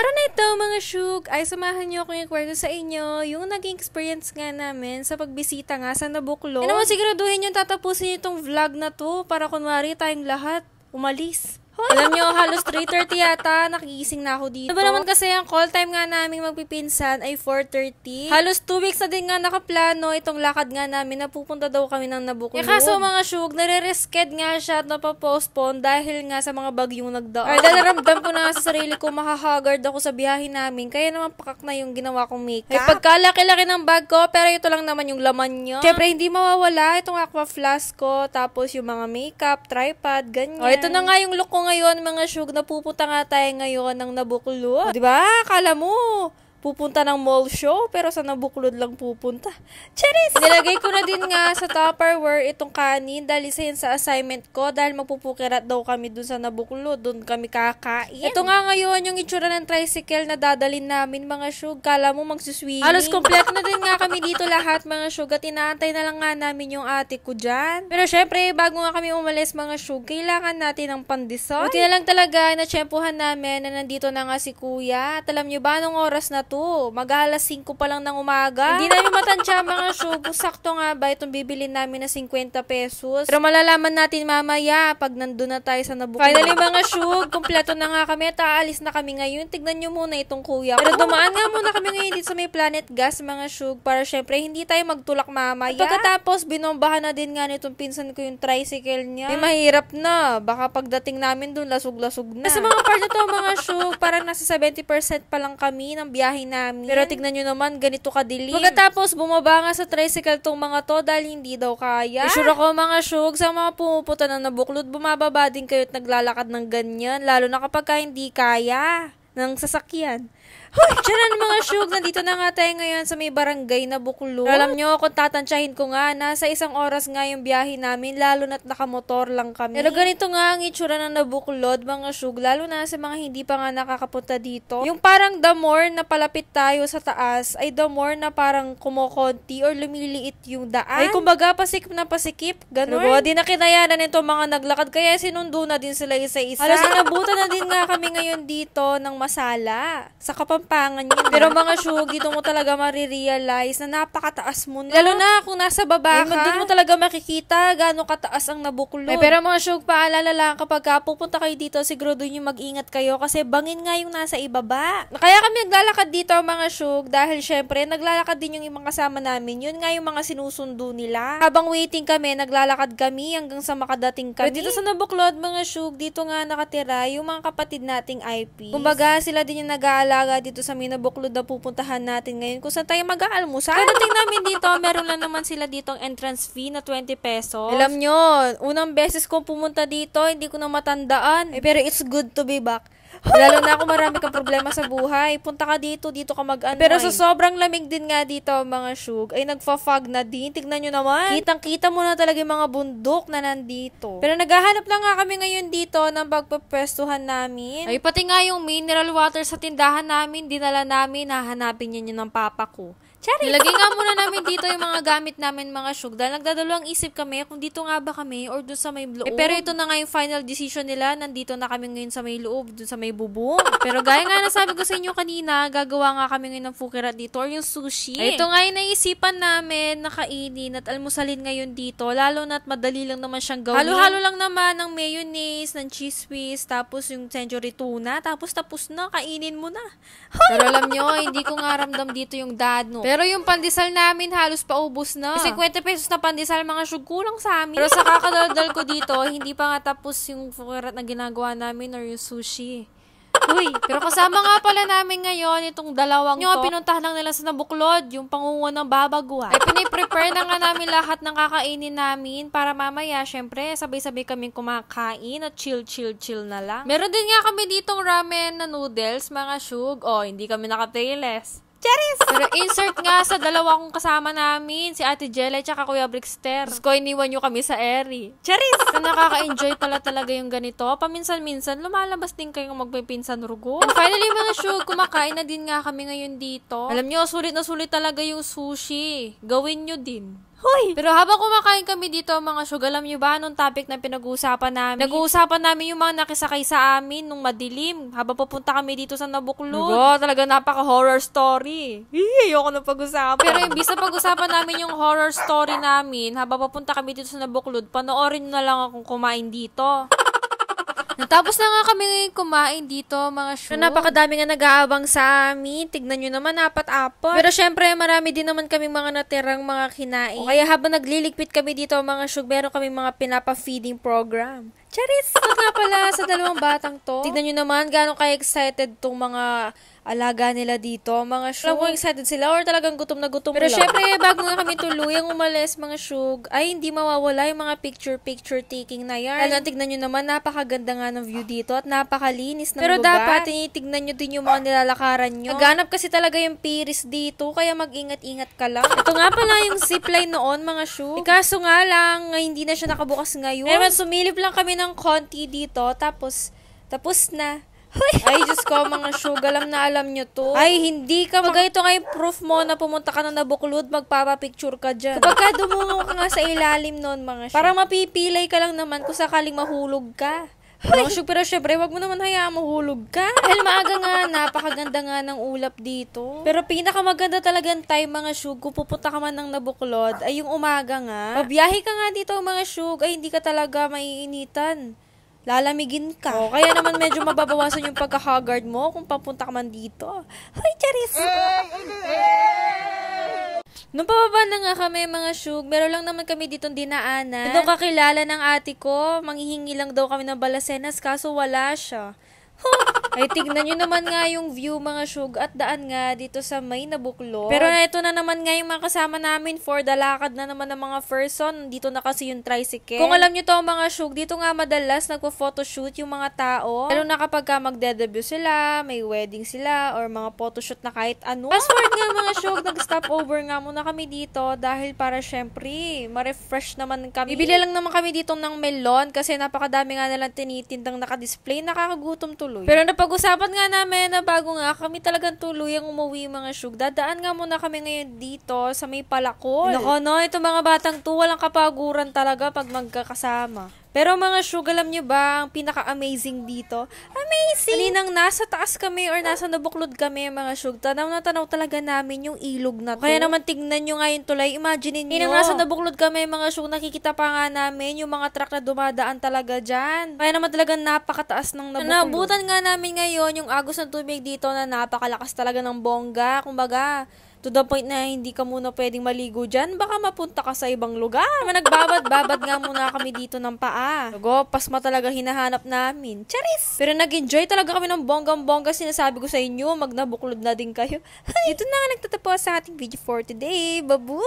araw na ito mga syug, ay samahan niyo ako yung kwento sa inyo, yung naging experience nga namin sa pagbisita nga sa Nabuklod. Naman siguraduhin yung tatapusin itong vlog na to para kunwari tayong lahat umalis. Alam nyo, halos 3:30 yata, nakigising na ako dito. Ano ba naman kasi ang call time nga namin magpipinsan ay 4:30. Halos 2 weeks na din nga nakaplano itong lakad nga namin na pupunta daw kami ng Nabuklod. Kaso mga syug, nare-resched nga siya at napapostpone dahil nga sa mga bagyong nagdaan. Ay, dalaramdam ko na sa sarili ko, mahahagard ako sa biyahe namin, kaya naman pakak na yung ginawa kong makeup. Ay, pagkalaki-laki ng bag ko, pero ito lang naman yung laman niya. Siyempre, hindi mawawala itong aqua flask ko, tapos yung mga makeup, tripod, ganyan. O, ito na nga yung look ko ngayon mga syug, napupunta nga tayo ngayon ng Nabuklod. Diba? Akala mo, pupunta ng mall show, pero sa Nabuklod lang pupunta. Charis! Nilagay ko na din nga sa Tupperware itong kanin dahil isa yun sa assignment ko dahil magpupukirat daw kami dun sa Nabuklod. Dun kami kakain. Ito nga ngayon yung itsura ng tricycle na dadalin namin mga syug. Kala mo magsiswimming. Halos kompleto na din nga kami dito lahat mga syug at inaantay na lang nga namin yung ate ko dyan. Pero syempre, bago nga kami umalis mga syug, kailangan natin ng pandesal. Buti na lang talaga na tsyempohan namin na nandito na nga si kuya. At alam nyo ba, anong oras na mag-alas 5 pa lang ng umaga. Hindi namin matansya mga syug. Sakto nga ba itong bibilin namin na 50 pesos. Pero malalaman natin mamaya pag nandun na tayo sa Nabuklod. Finally mga syug, kumpleto na nga kami at aalis na kami ngayon. Tignan nyo muna itong kuya. Pero dumaan nga muna kami ngayon dito sa may Planet Gas mga syug para syempre hindi tayo magtulak mamaya. At pagkatapos binombahan na din nga nitong pinsan ko yung tricycle niya. May mahirap na. Baka pagdating namin dun lasug-lasug na. Sa mga part na to mga syug, parang nasa 70% pa lang kami ng biyahe namin. Pero tignan nyo naman, ganito kadilim. Pagkatapos, bumaba nga sa tricycle tong mga to dahil hindi daw kaya. Sure ako mga syug, sa mga pumupunta ng Nabuklod, bumababa din kayo at naglalakad ng ganyan. Lalo na kapag hindi kaya ng sasakyan. Hoy! Tiyan mga syug, nandito na nga tayo ngayon sa may barangay Nabuklod. Alam nyo, kung tatansyahin ko nga, nasa 1 oras nga yung biyahe namin, lalo na't nakamotor lang kami. Pero ganito nga ang itsura ng Nabuklod, mga syug, lalo na sa mga hindi pa nga nakakapunta dito. Yung parang the more na palapit tayo sa taas, ay the more na parang kumokonti or lumiliit yung daan. Ay, kumbaga, pasikip na pasikip, ganun. Pero di na kinayanan nito mga naglakad, kaya sinundo na din sila isa-isa. Halos inabutan na din nga kami ngayon dito ng Masala, sa Kapampangan yun. Pero mga syug, dito mo talaga marirealize na napakataas mo na. Lalo na kung nasa baba ka, doon mo talaga makikita gaano kataas ang Nabuklod. Pero mga syug, paalala lang kapag pupunta kayo dito, siguro doon yung mag-ingat kayo kasi bangin nga yung nasa ibaba. Kaya kami naglalakad dito mga syug dahil syempre naglalakad din yung ibang kasama namin. Yun nga yung mga sinusundo nila. Habang waiting kami, naglalakad kami hanggang sa makadating kami. Pero dito sa Nabuklod mga syug, dito nga nakatira yung mga kapatid nating IP. Kumbaga sila din yung nag-aalaga dito sa Nabuklod na pupuntahan natin ngayon kung saan tayo mag-aalmusal. Pagdating namin dito, meron lang naman sila ditong entrance fee na 20 pesos. Alam nyo, unang beses kong pumunta dito, hindi ko na matandaan. Pero it's good to be back. Lalo na ako marami kang problema sa buhay. Punta ka dito ka mag-unwind. Pero sa sobrang lamig din nga dito mga syug, ay nagfa-fog na din. Tignan nyo naman. Kitang-kita mo na talaga yung mga bundok na nandito. Pero naghahanap lang nga kami ngayon dito ng pagpapwestuhan namin. Ay pati nga yung mineral water sa tindahan namin, dinala namin, hahanapin niyo ng papa ko. Charis! Nilagay nga muna namin dito yung mga gamit namin mga syug dahil nagdadalawang isip kami kung dito nga ba kami or dun sa may loob. Pero ito na nga yung final decision nila. Nandito na kami ngayon sa may loob, dun sa may bubong. Pero gaya nga nasabi ko sa inyo kanina, gagawa nga kami ngayon ng fukirat dito or yung sushi. Ay, ito nga yung naisipan namin na kainin at almusalin ngayon dito. Lalo na't madali lang naman siyang gawin. Halo-halo lang naman ng mayonnaise, ng cheese whiz, tapos yung century tuna, tapos na, kainin mo na. Pero alam nyo, hindi ko nga ramdam dito yung dad, no? Pero yung pandesal namin halos paubos na. 50 pesos na pandesal, mga syug, kulang sa amin. Pero sa kakadaldal ko dito, hindi pa nga tapos yung fukirat na ginagawa namin or yung sushi. Uy, pero kasama nga pala namin ngayon itong dalawang to. Pinuntahan lang nila sa Nabuklod, yung pangunguan ng babagwa. Ay piniprepare na nga namin lahat ng kakainin namin para mamaya, syempre, sabay-sabay kaming kumakain at chill na lang. Meron din nga kami ditong ramen na noodles, mga syug. Oh, hindi kami naka-playlist. Charis! Pero insert nga sa dalawa kong kasama namin, si Ate Jella at saka Kuya Brickster. Tapos ko iniwan nyo kami sa Eri. Charis! So, nakaka-enjoy pala talaga yung ganito. Paminsan-minsan, lumalabas din kayong magpipinsan rugo. And finally mga syug, kumakain na din nga kami ngayon dito. Alam nyo, sulit na sulit talaga yung sushi. Gawin nyo din. Hoy! Pero habang kumakain kami dito mga syug, alam nyo ba anong topic na pinag-uusapan namin? Nag-uusapan namin yung mga nakisakay sa amin nung madilim. Habang papunta kami dito sa Nabuklod. Talaga napaka-horror story. Ayoko na pag-usapan. Pero imbis na pag-usapan namin yung horror story namin, habang papunta kami dito sa Nabuklod, panoorin na lang akong kumain dito. Natapos na nga kami kumain dito, mga syug. Napakadami nga nag-aabang sa amin. Tignan nyo naman, apat-apat. Pero syempre, marami din naman kami mga natirang mga kinain. O kaya habang nagliligpit kami dito, mga syug, meron kami mga pinapa-feeding program. Charis! At nga pala sa dalawang batang to. Tignan nyo naman, gano'ng ka-excited tong mga alaga nila dito, mga syug. Alam ko excited sila or talagang gutom na gutom lang. Pero syempre, bago nga kami tuluyang umalis, mga syug, ay hindi mawawala yung mga picture taking na yan. Lalo, tignan nyo naman, napakaganda nga ng view dito at napakalinis ng lugar. Pero dapat, tinitignan nyo din yung mga nilalakaran nyo. Naghanap kasi talaga yung piris dito, kaya mag-ingat-ingat ka lang. Ito nga pala yung zipline noon, mga syug. Kaso nga lang, hindi na siya nakabukas ngayon. Pero sumilip lang kami ng konti dito, tapos na. Ay, Diyos ko, mga syug, alam nyo to. Ay, hindi ka. Ito nga yung proof mo na pumunta ka na Nabuklod, magpapapicture ka dyan. Kapag ka dumungo ka nga sa ilalim nun, mga syug, parang mapipilay ka lang naman kung sakaling mahulog ka. Mga syug, pero syempre, wag mo naman hayaan mahulog ka. Dahil maaga nga, napakaganda nga ng ulap dito. Pero pinakamaganda talagang time, mga syug, kung pupunta ka man ng Nabuklod, ay yung umaga nga. Pabiyahe ka nga dito, mga syug, ay hindi ka talaga maiinitan. Lalamigin ka. O, kaya naman medyo mababawasan yung pagka-haggard mo kung papunta ka man dito. Hoy, Charis! Nung pababa na nga kami, mga syug, meron lang naman kami ditong dinaanan. Ito kakilala ng ate ko, manghihingi lang daw kami ng balasenas, kaso wala siya. Ay, tignan nyo naman nga yung view, mga syug, at daan nga dito sa may Nabuklod. Pero ito na naman nga yung mga kasama namin for the lakad na naman ng mga person. Dito na kasi yung tricycle. Kung alam nyo to, mga syug, dito nga madalas nagpo-photoshoot yung mga tao. Pero na kapag ka magde-debut sila, may wedding sila, or mga photoshoot na kahit ano. Password nga, mga syug, nag-stop over nga muna kami dito dahil para syempre, ma-refresh naman kami. Bibili lang naman kami dito ng melon kasi napakadami nga nalang tinitindang nakadisplay, nakakagutom tuloy. Pero napag-usapan nga namin na bago nga kami talagang tuluyang umuwi, mga syug, dadaan nga muna kami ngayon dito sa may Palakol. Nako no, itong mga batang to, walang kapaguran talaga pag magkakasama. Pero mga syug, alam nyo ba, ang pinaka-amazing dito? Amazing! Kaninang nasa taas kami or nasa Nabuklod kami, mga syug, tanaw na tanaw talaga namin yung ilog na to. Kaya naman tignan nyo nga yung tulay, imagine nyo. Kaninang nasa Nabuklod kami, mga syug, nakikita pa nga namin yung mga truck na dumadaan talaga dyan. Kaya naman talaga napakataas ng Nabuklod. Nabutan nga namin ngayon yung agos ng tubig dito na napakalakas talaga ng bongga. Kumbaga, to the point na hindi ka muna pwedeng maligo dyan, baka mapunta ka sa ibang lugar. Nagbabad-babad nga muna kami dito ng paa. Pasma talaga hinahanap namin. Charis! Pero nag-enjoy talaga kami ng bonggang-bongga. Sinasabi ko sa inyo, Nabuklod na din kayo. Dito na nga nagtatapos sa ating video for today. Babu!